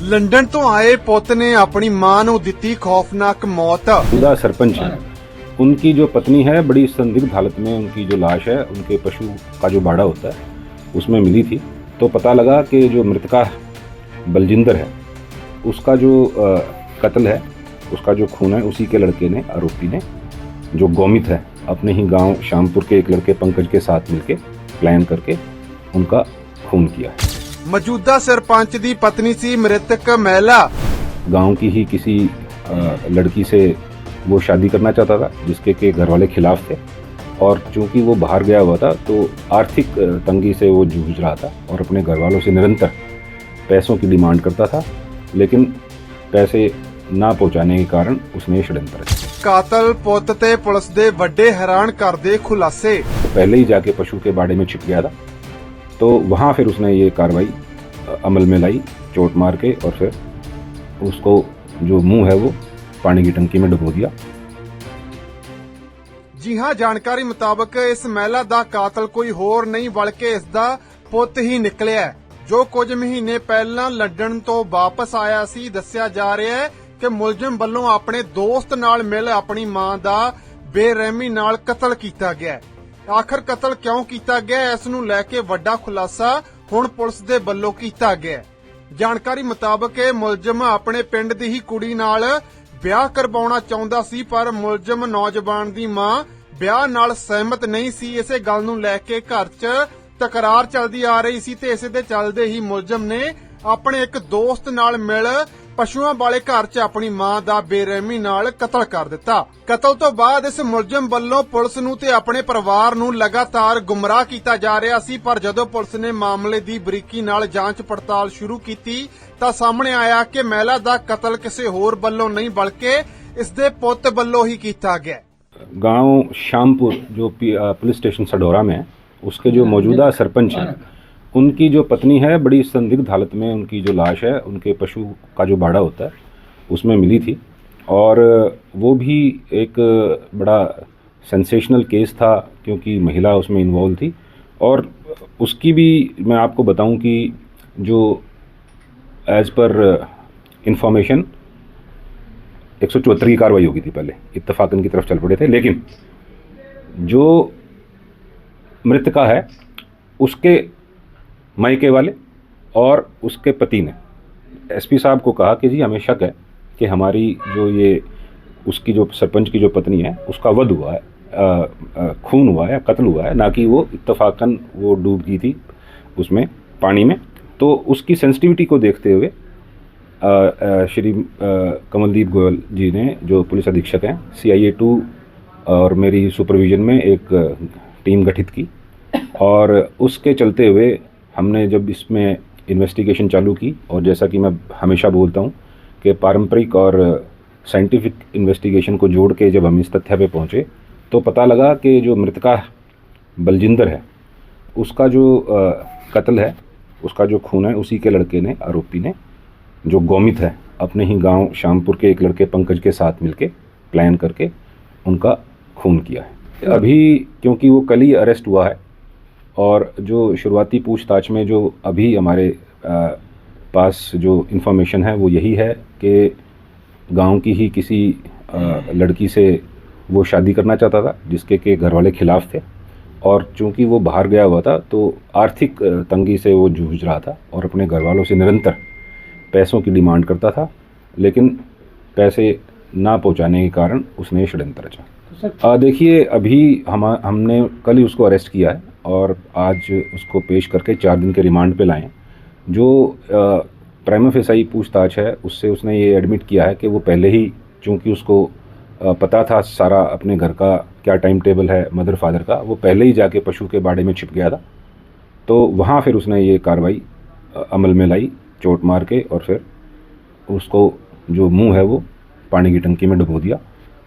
London तो आए पुत ने अपनी मां नूं दित्ती खौफनाक मौत। खुदा सरपंच हैं, उनकी जो पत्नी है बड़ी संदिग्ध हालत में, उनकी जो लाश है उनके पशु का जो बाड़ा होता है उसमें मिली थी। तो पता लगा कि जो मृतका बलजिंदर है उसका जो कत्ल है, उसका जो खून है उसी के लड़के ने, आरोपी ने, जो गौमित है, अपने ही गांव शामपुर के एक लड़के पंकज के साथ मिलके प्लान करके उनका खून किया है। मौजूदा सरपंच दी पत्नी सी मृतक महिला। गांव की ही किसी लड़की से वो शादी करना चाहता था जिसके के घर वाले खिलाफ थे, और चूंकि वो बाहर गया हुआ था तो आर्थिक तंगी से वो जूझ रहा था और अपने घर वालों से निरंतर पैसों की डिमांड करता था, लेकिन पैसे ना पहुंचाने के कारण उसने षड्यंत्र रचा। कातल पुत ते पुलिस दे वड्डे हैरान करदे खुलासे। पहले ही जाके पशु के बाड़े में छिप गया था, तो वहां फिर उसने ये कार्रवाई अमल में लाई, चोट मार के, और फिर उसको जो मुंह है वो पानी की टंकी में डुबो दिया। जी हां, जानकारी मुताबक इस महिला दा कातल कोई होर नहीं बल्कि इसदा पुत ही निकलिया है, जो कुछ महीने पहला लंदन तो वापस आया सी। दस्सिया जा रहा है कि मुलजिम ਵੱਲੋਂ ਆਪਣੇ ਦੋਸਤ ਨਾਲ ਮਿਲ ਆਪਣੀ ਮਾਂ ਦਾ ਬੇਰਹਿਮੀ ਨਾਲ ਕਤਲ ਕੀਤਾ ਗਿਆ ਹੈ। ਆਖਰ ਕਤਲ ਕਿਉਂ ਕੀਤਾ ਗਿਆ, ਇਸ ਨੂੰ ਲੈ ਕੇ ਵੱਡਾ ਖੁਲਾਸਾ ਹੁਣ ਪੁਲਿਸ ਦੇ ਵੱਲੋਂ ਕੀਤਾ ਗਿਆ ਹੈ। ਜਾਣਕਾਰੀ ਮੁਤਾਬਕ ਇਹ ਮੁਲਜ਼ਮ ਆਪਣੇ ਪਿੰਡ ਦੀ ਹੀ ਕੁੜੀ ਨਾਲ ਵਿਆਹ ਕਰਵਾਉਣਾ ਚਾਹੁੰਦਾ ਸੀ, ਪਰ ਮੁਲਜ਼ਮ ਨੌਜਵਾਨ ਦੀ ਮਾਂ ਵਿਆਹ ਨਾਲ ਸਹਿਮਤ ਨਹੀਂ ਸੀ। ਇਸੇ ਗੱਲ ਨੂੰ ਲੈ ਕੇ ਘਰ 'ਚ ਤਕਰਾਰ ਚੱਲਦੀ ਆ ਰਹੀ ਸੀ ਤੇ ਇਸੇ ਦੇ ਚੱਲਦੇ ਹੀ ਮੁਲਜ਼ਮ ਨੇ ਆਪਣੇ ਇੱਕ ਦੋਸਤ ਨਾਲ ਮਿਲ ਪਸ਼ੂਆਂ ਵਾਲੇ ਘਰ 'ਚ ਆਪਣੀ ਮਾਂ ਦਾ ਬੇਰਹਿਮੀ ਨਾਲ ਕਤਲ ਕਰ ਦਿੱਤਾ। ਕਤਲ ਤੋਂ ਬਾਅਦ ਇਸ ਮੁਲਜ਼ਮ ਵੱਲੋਂ ਪੁਲਿਸ ਨੂੰ ਤੇ ਆਪਣੇ ਪਰਿਵਾਰ ਨੂੰ ਲਗਾਤਾਰ ਗੁੰਮਰਾਹ ਕੀਤਾ ਜਾ ਰਿਹਾ ਸੀ, ਪਰ ਜਦੋਂ ਪੁਲਿਸ ਨੇ ਮਾਮਲੇ ਦੀ ਬਰੀਕੀ ਨਾਲ ਜਾਂਚ ਪੜਤਾਲ ਸ਼ੁਰੂ ਕੀਤੀ ਤਾਂ ਸਾਹਮਣੇ ਆਇਆ ਕਿ ਮਹਿਲਾ ਦਾ ਕਤਲ ਕਿਸੇ ਹੋਰ ਵੱਲੋਂ ਨਹੀਂ ਬਲਕਿ ਇਸ ਦੇ ਪੁੱਤ ਵੱਲੋਂ ਹੀ ਕੀਤਾ ਗਿਆ। गांव शामपुर जो पुलिस स्टेशन सडोरा में है, उसके जो मौजूदा सरपंच हैं, उनकी जो पत्नी है बड़ी संदिग्ध हालत में, उनकी जो लाश है उनके पशु का जो बाड़ा होता है उसमें मिली थी, और वो भी एक बड़ा सेंसेशनल केस था क्योंकि महिला उसमें इन्वॉल्व थी। और उसकी भी मैं आपको बताऊं कि जो एज पर इंफॉर्मेशन 174 की कार्रवाई होगी थी, पहले इत्तफाकन की तरफ चल पड़े थे, लेकिन जो मृतका है उसके मायके वाले और उसके पति ने एसपी साहब को कहा कि जी हमें शक है कि हमारी जो ये उसकी जो सरपंच की जो पत्नी है उसका वध हुआ है, खून हुआ है, कत्ल हुआ है, ना कि वो इत्तफाकन वो डूब गई थी उसमें पानी में। तो उसकी सेंसिटिविटी को देखते हुए श्री कमलदीप गोयल जी ने, जो पुलिस अधीक्षक हैं, CIA 2 और मेरी सुपरविजन में एक टीम गठित की, और उसके चलते हुए हमने जब इसमें इन्वेस्टिगेशन चालू की, और जैसा कि मैं हमेशा बोलता हूँ कि पारंपरिक और साइंटिफिक इन्वेस्टिगेशन को जोड़ के जब हम इस तथ्य पे पहुँचे तो पता लगा कि जो मृतका बलजिंदर है उसका जो कत्ल है, उसका जो खून है उसी के लड़के ने, आरोपी ने, जो गौमित है, अपने ही गांव शामपुर के एक लड़के पंकज के साथ मिलके प्लान करके उनका खून किया है। अभी क्योंकि वो कल ही अरेस्ट हुआ है, और जो शुरुआती पूछताछ में जो अभी हमारे पास जो इन्फॉर्मेशन है वो यही है कि गांव की ही किसी लड़की से वो शादी करना चाहता था जिसके के घर वाले खिलाफ थे, और चूंकि वो बाहर गया हुआ था तो आर्थिक तंगी से वो जूझ रहा था और अपने घर वालों से निरंतर पैसों की डिमांड करता था, लेकिन पैसे ना पहुंचाने के कारण उसने षड्यंत्र रचा। देखिए, अभी हमने कल ही उसको अरेस्ट किया है और आज उसको पेश करके 4 दिन के रिमांड पे लाए। जो प्राइमा फेसाई पूछताछ है उससे उसने ये एडमिट किया है कि वो पहले ही, चूँकि उसको पता था सारा अपने घर का क्या टाइम टेबल है मदर फादर का, वो पहले ही जाके पशु के बाड़े में छिप गया था। तो वहाँ फिर उसने ये कार्रवाई अमल में लाई, चोट मार के, और फिर उसको जो मुंह है वो पानी की टंकी में डुबो दिया।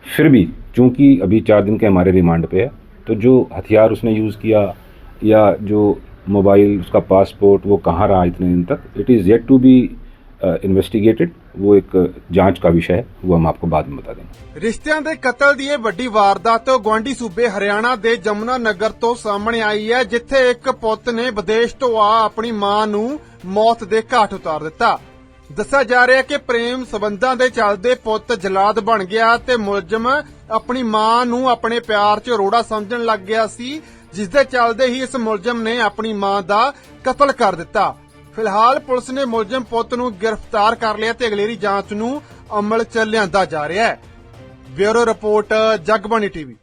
फिर भी चूँकि अभी 4 दिन के हमारे रिमांड पे है, तो जो हथियार उसने यूज़ किया या जो मोबाइल, उसका पासपोर्ट, वो कहाँ रहा इतने दिन तक, it is yet to be investigated. वो एक जांच का विषय है, वो हम आपको बाद में बता देंगे। रिश्तियां दे कतल दी वड्डी वारदात गुआंढी सूबे हरियाणा दे जमुना नगर तो सामने आई है, जिथे एक पुत ने विदेश तो आ अपनी मां नूं मौत दे घाट उतार दिता। ਦੱਸਿਆ ਜਾ ਰਿਹਾ ਹੈ ਕਿ ਪ੍ਰੇਮ ਸਬੰਧਾਂ ਦੇ ਚੱਲਦੇ ਪੁੱਤ ਜਲਾਦ ਬਣ ਗਿਆ ਤੇ ਮੁਲਜ਼ਮ ਆਪਣੀ ਮਾਂ ਨੂੰ ਆਪਣੇ ਪਿਆਰ 'ਚ ਰੋੜਾ ਸਮਝਣ ਲੱਗ ਗਿਆ ਸੀ, ਜਿਸ ਦੇ ਚੱਲਦੇ ਹੀ ਇਸ ਮੁਲਜ਼ਮ ਨੇ ਆਪਣੀ ਮਾਂ ਦਾ ਕਤਲ ਕਰ ਦਿੱਤਾ। ਫਿਲਹਾਲ ਪੁਲਿਸ ਨੇ ਮੁਲਜ਼ਮ ਪੁੱਤ ਨੂੰ ਗ੍ਰਿਫਤਾਰ ਕਰ ਲਿਆ ਤੇ ਅਗਲੇਰੀ ਜਾਂਚ ਨੂੰ ਅਮਲ 'ਚ ਲਿਆਂਦਾ ਜਾ ਰਿਹਾ ਹੈ। Bureau report, Jagbani TV.